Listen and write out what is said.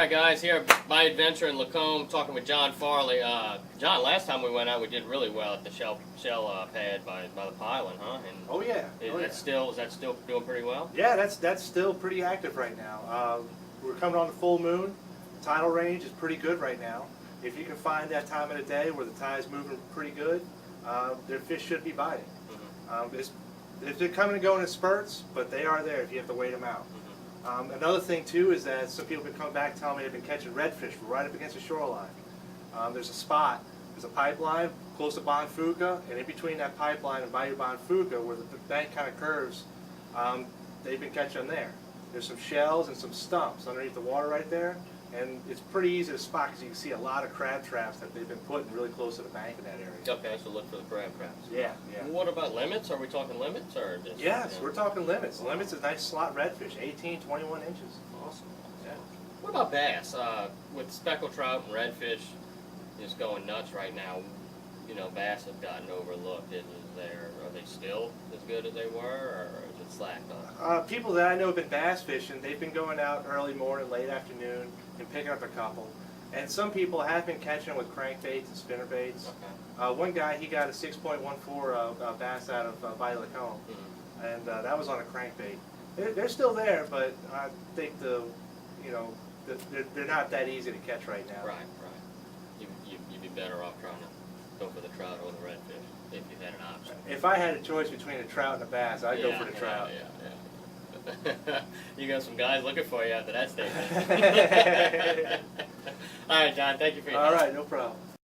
right, guys, here at My Adventure in Lacombe, talking with John Farley. John, last time we went out, we did really well at the shell pad by the pylon, huh? And Oh yeah. is that still doing pretty well? Yeah, that's still pretty active right now. We're coming on the full moon. Tidal range is pretty good right now. If you can find that time of the day where the tide's moving pretty good, their fish should be biting. They're coming and going in spurts, but they are there if you have to wait them out. Another thing too is that some people have been coming back telling me they've been catching redfish right up against the shoreline. There's a spot, there's a pipeline close to Bonfuca, and in between that pipeline and Bayou Bonfuca, where the bank kind of curves, they've been catching them there. There's some shells and some stumps underneath the water right there, and it's pretty easy to spot because you can see a lot of crab traps that they've been putting really close to the bank in that area. Okay, so look for the crab traps. Yeah, yeah. What about limits? Are we talking limits or just? Yes, we're talking limits. Limits is nice slot redfish, 18, 21 inches. Awesome. Yeah. What about bass? With speckled trout and redfish just going nuts right now, you know, bass have gotten overlooked. Are they still as good as they were, or is it slacked on? People that I know have been bass fishing, they've been going out early morning, late afternoon, and picking up a couple. And some people have been catching them with crankbaits and spinnerbaits. Okay. One guy, he got a 6.14 bass out of Bayou Lacombe, and that was on a crankbait. They're still there, but I think they're not that easy to catch right now. Right, right. You'd be better off trying to go for the trout or the redfish if you had an option. If I had a choice between a trout and a bass, I'd go for the trout. Yeah. You got some guys looking for you after that statement. All right, John, thank you for your time. All right, no problem.